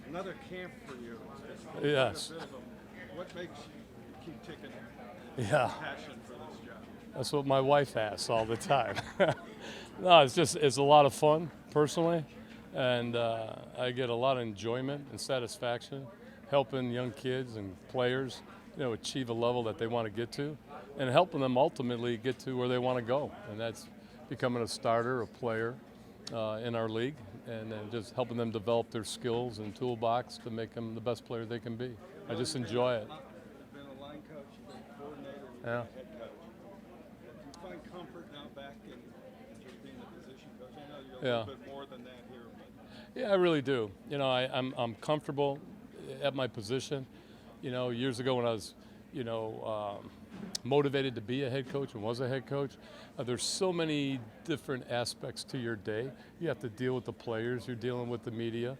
Another camp for you. It's Yes. quite a bit of them. What makes you keep ticking Yeah. passion for this job? That's what my wife asks all the time. No, it's a lot of fun personally, and I get a lot of enjoyment and satisfaction helping young kids and players, achieve a level that they want to get to, and helping them ultimately get to where they want to go, and that's becoming a starter, a player in our league, and then just helping them develop their skills and toolbox to make them the best player they can be. I just enjoy it. You've been a line coach, you've been a coordinator, you've been Yeah. a head coach. Do you find comfort now back in just being a position coach? I know you're a Yeah. little bit more than that here, but Yeah, I really do. I'm comfortable at my position. Years ago when I was, motivated to be a head coach and was a head coach, there's so many different aspects to your day. You have to deal with the players, you're dealing with the media,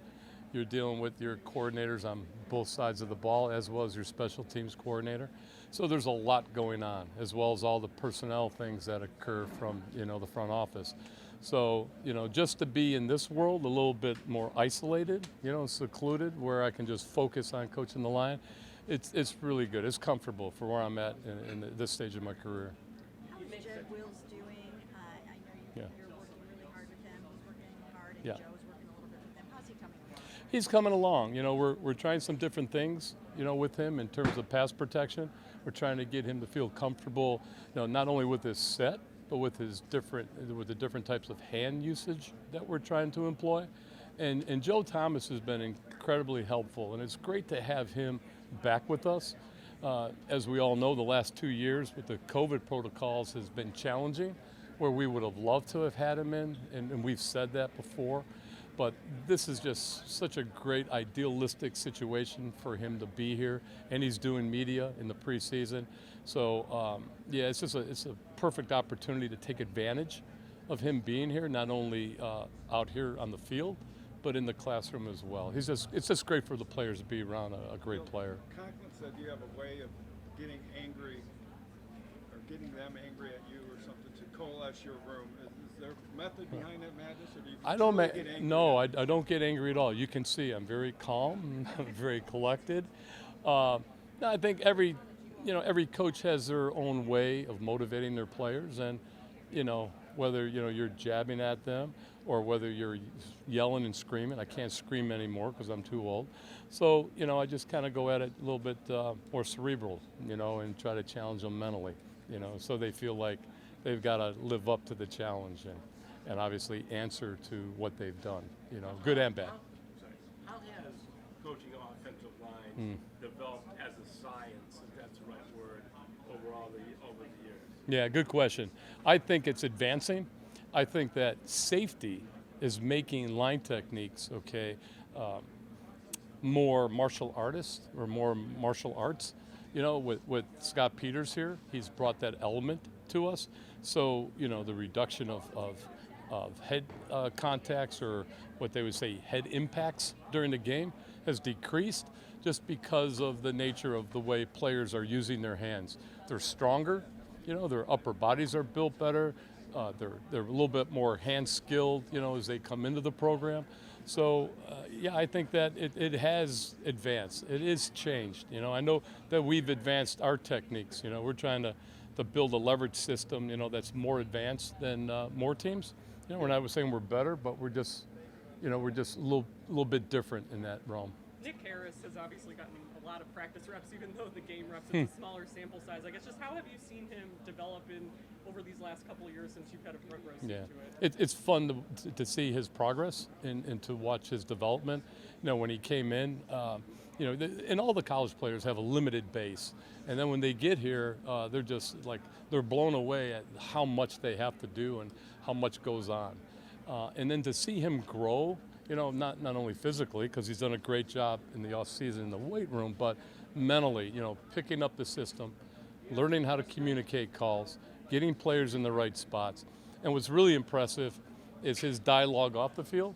you're dealing with your coordinators on both sides of the ball, as well as your special teams coordinator. So there's a lot going on, as well as all the personnel things that occur from, the front office. So, just to be in this world a little bit more isolated, secluded, where I can just focus on coaching the line, it's really good. It's comfortable for where I'm at in this stage of my career. How is Jed Wills doing? I know Yeah. you're working really hard with him. He's working hard, and Yeah. Joe's working a little bit with him. How's he coming along? He's coming along. We're trying some different things, with him in terms of pass protection. We're trying to get him to feel comfortable, not only with his set, but with the different types of hand usage that we're trying to employ. And Joe Thomas has been incredibly helpful, and it's great to have him back with us. As we all know, the last 2 years with the COVID protocols has been challenging, where we would have loved to have had him in, and we've said that before. But this is just such a great idealistic situation for him to be here, and he's doing media in the preseason. So it's a perfect opportunity to take advantage of him being here, not only out here on the field, but in the classroom as well. It's just great for the players to be around a great player. Conklin said you have a way of getting angry or getting them angry at you or something to coalesce your room. Is there a method behind that madness, or do you I don't truly get angry? no, I don't get angry at all. You can see I'm very calm, I'm very collected. No, I think every coach has their own way of motivating their players, and whether you're jabbing at them or whether you're yelling and screaming. I can't scream anymore because I'm too old. So I just kind of go at it a little bit more cerebral, and try to challenge them mentally, so they feel like they've got to live up to the challenge and obviously answer to what they've done, good and bad. How has coaching offensive line developed as a science, if that's the right word, over the years? Yeah, good question. I think it's advancing. I think that safety is making line techniques, more martial artists or more martial arts. With Scott Peters here, he's brought that element to us. So, the reduction of head contacts, or what they would say head impacts during the game, has decreased just because of the nature of the way players are using their hands. They're stronger, their upper bodies are built better, they're a little bit more hand skilled, as they come into the program. So, I think that it has advanced. It is changed. I know that we've advanced our techniques. We're trying to build a leverage system, that's more advanced than more teams. We're not saying we're better, but we're just a little bit different in that realm. Nick Harris has obviously gotten a lot of practice reps, even though the game reps is a smaller sample size. I guess just how have you seen him develop over these last couple of years since you've had a front row seat to it? It's fun to see his progress and to watch his development. When he came in, and all the college players have a limited base. And then when they get here, they're just they're blown away at how much they have to do and how much goes on. And then to see him grow, not only physically, because he's done a great job in the off-season in the weight room, but mentally, picking up the system, learning how to communicate calls, getting players in the right spots. And what's really impressive is his dialogue off the field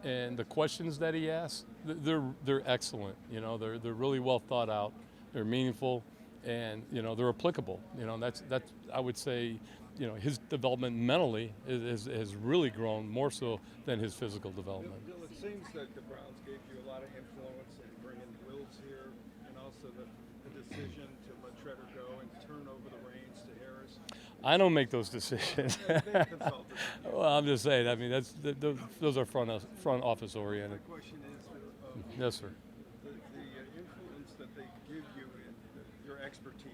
and the questions that he asks. They're excellent. They're really well thought out. They're meaningful, and they're applicable. That's I would say his development mentally has really grown more so than his physical development. Bill, it seems that the Browns gave you a lot of influence in bringing Wills here, and also the decision to let Treader go and turn over the reins to Harris. I don't make those decisions. They consulted. Well, I'm just saying. I mean, those are front office oriented. The question is, Yes, sir. the influence that they give you in your expertise.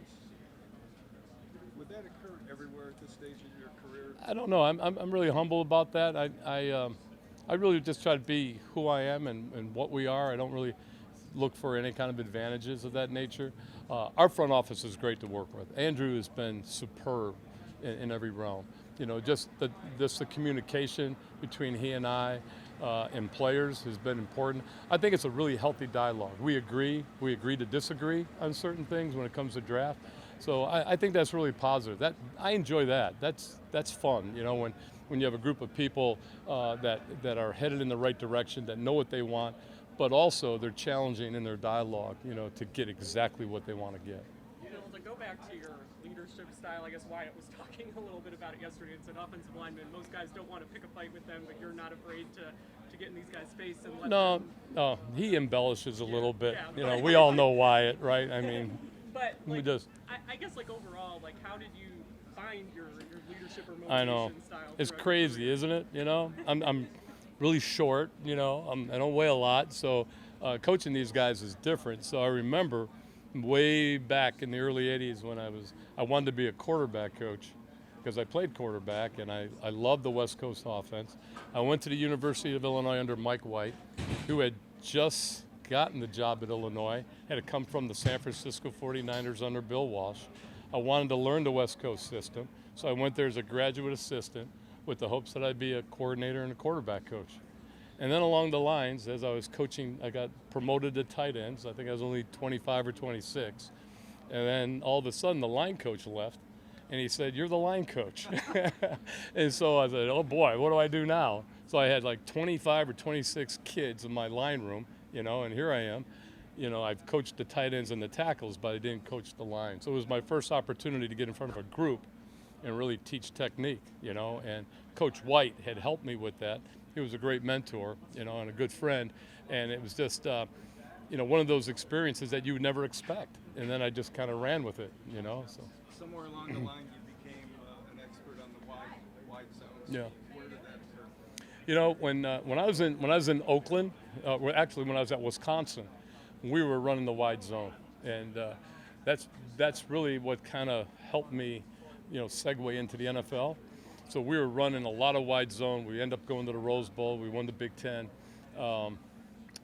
Would that occur everywhere at this stage of your career? I don't know. I'm really humble about that. I really just try to be who I am and what we are. I don't really look for any kind of advantages of that nature. Our front office is great to work with. Andrew has been superb in every realm. Just the communication between he and I and players has been important. I think it's a really healthy dialogue. We agree to disagree on certain things when it comes to draft. So I think that's really positive. I enjoy that. That's fun. When you have a group of people that are headed in the right direction, that know what they want, but also they're challenging in their dialogue, to get exactly what they want to get. To go back to your leadership style, I guess Wyatt was talking a little bit about it yesterday. It's an offensive lineman. Most guys don't want to pick a fight with them, but you're not afraid to get in these guys' face and let them. No, he embellishes a little bit. Yeah, We all know Wyatt, right? I mean, but we just. I guess overall, how did you find your leadership or motivation I know. style? It's throughout your crazy, career? isn't it? I'm really short. I don't weigh a lot, so coaching these guys is different. So I remember way back in the early '80s when I wanted to be a quarterback coach because I played quarterback and I loved the West Coast offense. I went to the University of Illinois under Mike White, who had just gotten the job at Illinois, had to come from the San Francisco 49ers under Bill Walsh. I wanted to learn the West Coast system, so I went there as a graduate assistant with the hopes that I'd be a coordinator and a quarterback coach. And then along the lines, as I was coaching, I got promoted to tight ends. I think I was only 25 or 26. And then all of a sudden, the line coach left, and he said, "You're the line coach." And so I said, "Oh boy, what do I do now?" So I had 25 or 26 kids in my line room, and here I am. I've coached the tight ends and the tackles, but I didn't coach the line. So it was my first opportunity to get in front of a group and really teach technique, and Coach White had helped me with that. He was a great mentor, and a good friend, and it was just, one of those experiences that you would never expect. And then I just kind of ran with it, so. Somewhere along the line, you became an expert on the wide zones. Yeah. Where did that occur? When I was in Oakland, actually when I was at Wisconsin, we were running the wide zone, and that's really what kind of helped me, segue into the NFL. So we were running a lot of wide zone. We ended up going to the Rose Bowl. We won the Big Ten.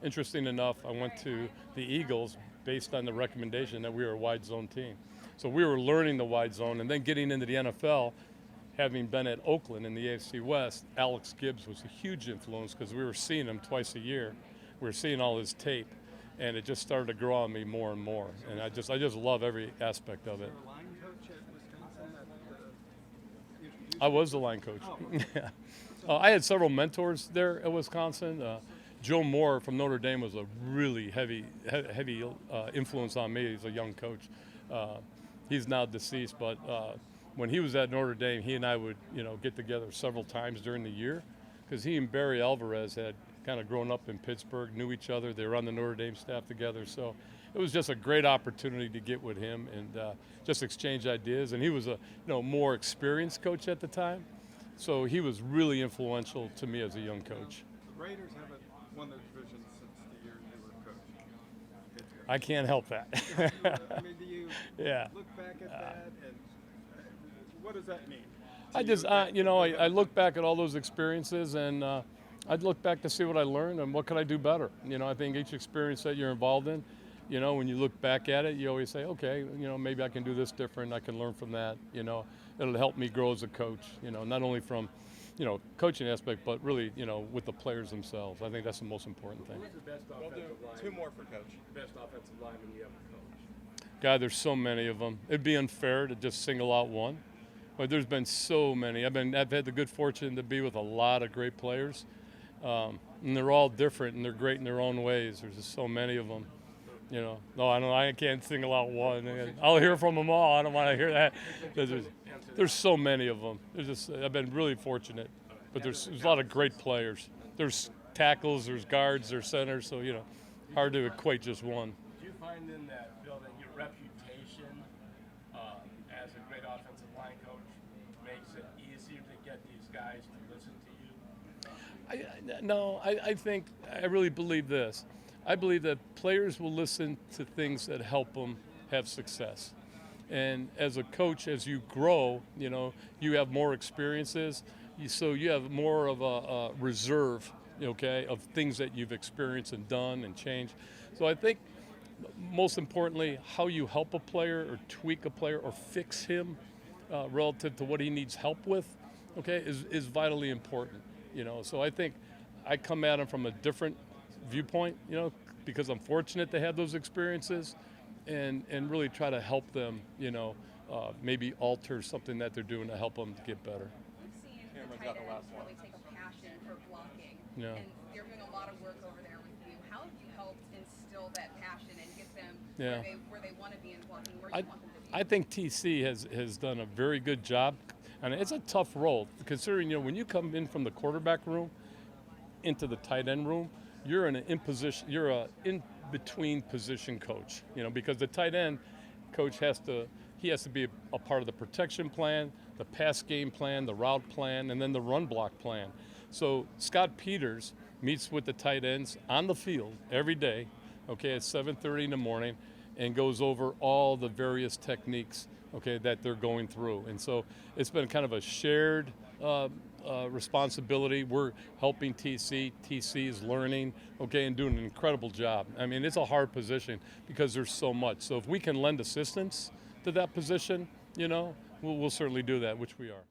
Interesting enough, I went to the Eagles based on the recommendation that we were a wide zone team. So we were learning the wide zone, and then getting into the NFL, having been at Oakland in the AFC West, Alex Gibbs was a huge influence because we were seeing him twice a year. We were seeing all his tape, and it just started to grow on me more and more. And I just love every aspect of it. You were a line coach at Wisconsin. I was the line coach. Oh. Yeah. I had several mentors there at Wisconsin. Joe Moore from Notre Dame was a really heavy influence on me as a young coach. He's now deceased, but when he was at Notre Dame, he and I would get together several times during the year because he and Barry Alvarez had kind of grown up in Pittsburgh, knew each other. They were on the Notre Dame staff together, so it was just a great opportunity to get with him and just exchange ideas. And he was a more experienced coach at the time, so he was really influential to me as a young coach. The Raiders haven't won their division since the year you were coach. I can't help that. I mean, do you Yeah. look back at that, and what does that mean? I just, I look back at all those experiences, and I'd look back to see what I learned and what could I do better. I think each experience that you're involved in, when you look back at it, you always say, okay, maybe I can do this different. I can learn from that. It'll help me grow as a coach. Not only from, coaching aspect, but really, with the players themselves. I think that's the most important thing. Who's the best We'll offensive do lineman? two more for Coach. Best offensive lineman you ever coached? God, there's so many of them. It'd be unfair to just single out one, but there's been so many. I've had the good fortune to be with a lot of great players, and they're all different and they're great in their own ways. There's just so many of them. You know, no, I don't. I can't single out one. I'll hear from them all. I don't want to hear that. There's so many of them. I've been really fortunate, but there's a lot of great players. There's tackles, there's guards, there's centers. So hard to equate just one. Do you find in that building your reputation as a great offensive line coach makes it easier to get these guys to listen to you? I think I really believe this. I believe that players will listen to things that help them have success. And as a coach, as you grow, you have more experiences, so you have more of a reserve, of things that you've experienced and done and changed. So I think most importantly, how you help a player or tweak a player or fix him relative to what he needs help with, is vitally important. So I think I come at him from a different viewpoint, because I'm fortunate to have those experiences, and really try to help them, maybe alter something that they're doing to help them to get better. We've seen the tight ends really take a passion for blocking, Yeah. and they're doing a lot of work over there with you. How have you helped instill that passion and get them Yeah. where they want to be in blocking, where you want them to be? I think TC has done a very good job, and it's a tough role considering when you come in from the quarterback room into the tight end room, you're a in between position coach, because the tight end coach has to be a part of the protection plan, the pass game plan, the route plan, and then the run block plan. So Scott Peters meets with the tight ends on the field every day, at 7:30 in the morning, and goes over all the various techniques, that they're going through. And so it's been kind of a shared responsibility. We're helping TC. TC is learning, and doing an incredible job. I mean, it's a hard position because there's so much. So if we can lend assistance to that position, we'll certainly do that, which we are.